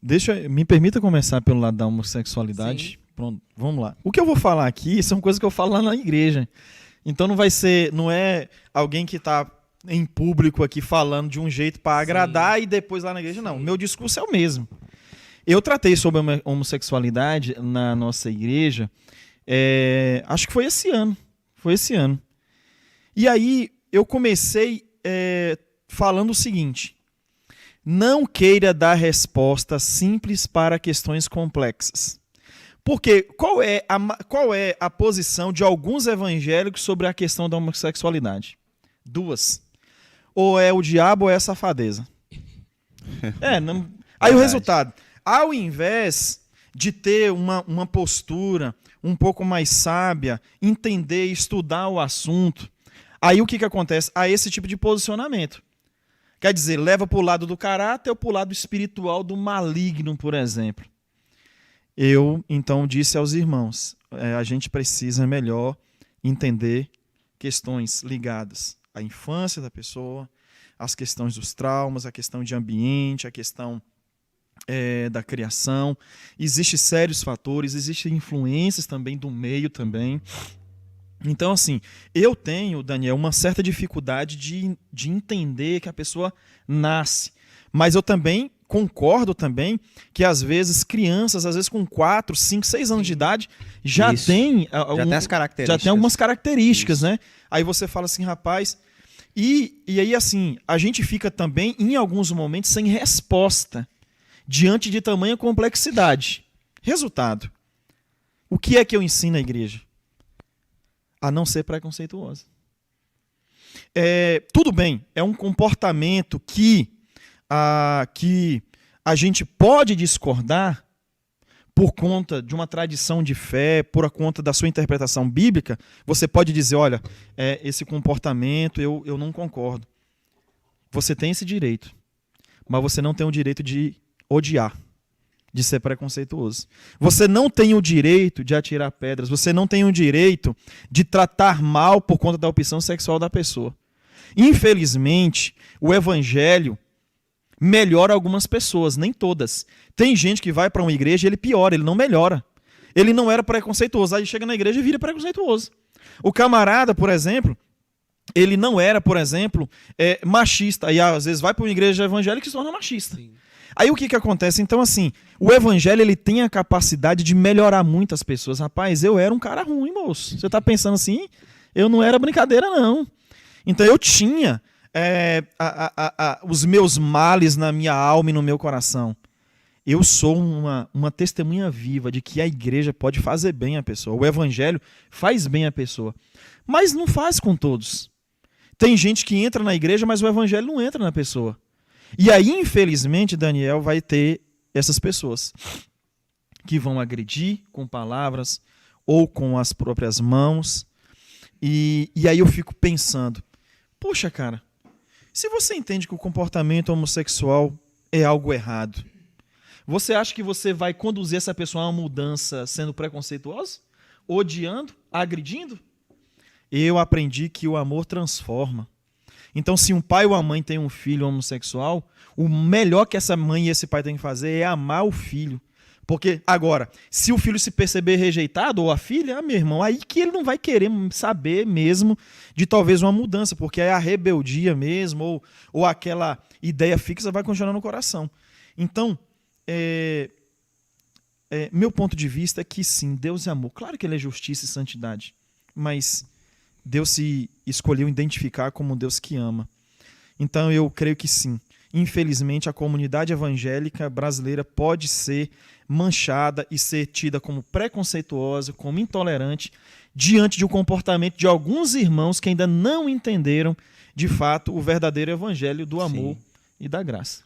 Me permita começar pelo lado da homossexualidade. Sim. Pronto, vamos lá. O que eu vou falar aqui são coisas que eu falo lá na igreja. Então não é alguém que está em público aqui falando de um jeito para agradar e depois lá na igreja. Não, o meu discurso é o mesmo. Eu tratei sobre a homossexualidade na nossa igreja, acho que foi esse ano. Foi esse ano. E aí eu comecei falando o seguinte: não queira dar respostas simples para questões complexas. Porque qual é a posição de alguns evangélicos sobre a questão da homossexualidade? Duas. Ou é o diabo ou é a safadeza. Aí o resultado, ao invés de ter uma postura um pouco mais sábia, entender, estudar o assunto, aí o que acontece? Há esse tipo de posicionamento. Quer dizer, leva para o lado do caráter ou para o lado espiritual do maligno, por exemplo. Eu, então, disse aos irmãos, a gente precisa melhor entender questões ligadas à infância da pessoa, as questões dos traumas, a questão de ambiente, a questão da criação. Existem sérios fatores, existem influências também do meio também. Então, assim, eu tenho, Daniel, uma certa dificuldade de entender que a pessoa nasce. Mas eu também concordo também que, às vezes, crianças, às vezes com 4, 5, 6 anos de idade, já tem as características. Já tem algumas características, né? Aí você fala assim, rapaz... E aí, assim, a gente fica também, em alguns momentos, sem resposta diante de tamanha complexidade. Resultado. O que é que eu ensino à igreja? A não ser preconceituosa. Tudo bem, é um comportamento que a gente pode discordar por conta de uma tradição de fé, por conta da sua interpretação bíblica. Você pode dizer, olha, esse comportamento eu não concordo. Você tem esse direito, mas você não tem o direito de odiar, de ser preconceituoso. Você não tem o direito de atirar pedras, você não tem o direito de tratar mal por conta da opção sexual da pessoa. Infelizmente, o evangelho melhora algumas pessoas, nem todas. Tem gente que vai para uma igreja e ele piora, ele não melhora. Ele não era preconceituoso, aí chega na igreja e vira preconceituoso. O camarada, por exemplo, ele não era, por exemplo, machista, aí às vezes vai para uma igreja evangélica e se torna machista. Sim. Aí o que acontece? Então, assim, o evangelho ele tem a capacidade de melhorar muitas pessoas. Rapaz, eu era um cara ruim, moço. Você está pensando assim? Eu não era brincadeira, não. Então eu tinha os meus males na minha alma e no meu coração. Eu sou uma testemunha viva de que a igreja pode fazer bem a pessoa. O evangelho faz bem a pessoa. Mas não faz com todos. Tem gente que entra na igreja, mas o evangelho não entra na pessoa. E aí, infelizmente, Daniel, vai ter essas pessoas que vão agredir com palavras ou com as próprias mãos. E aí eu fico pensando, poxa, cara, se você entende que o comportamento homossexual é algo errado, você acha que você vai conduzir essa pessoa a uma mudança sendo preconceituosa? Odiando? Agredindo? Eu aprendi que o amor transforma. Então, se um pai ou a mãe tem um filho homossexual, o melhor que essa mãe e esse pai têm que fazer é amar o filho. Porque, agora, se o filho se perceber rejeitado, ou a filha, meu irmão, aí que ele não vai querer saber mesmo de talvez uma mudança, porque é a rebeldia mesmo, ou aquela ideia fixa vai continuar no coração. Então, meu ponto de vista é que sim, Deus é amor. Claro que ele é justiça e santidade, mas Deus se escolheu identificar como um Deus que ama. Então eu creio que sim. Infelizmente, a comunidade evangélica brasileira pode ser manchada e ser tida como preconceituosa, como intolerante, diante de um comportamento de alguns irmãos que ainda não entenderam, de fato, o verdadeiro evangelho do amor e da graça.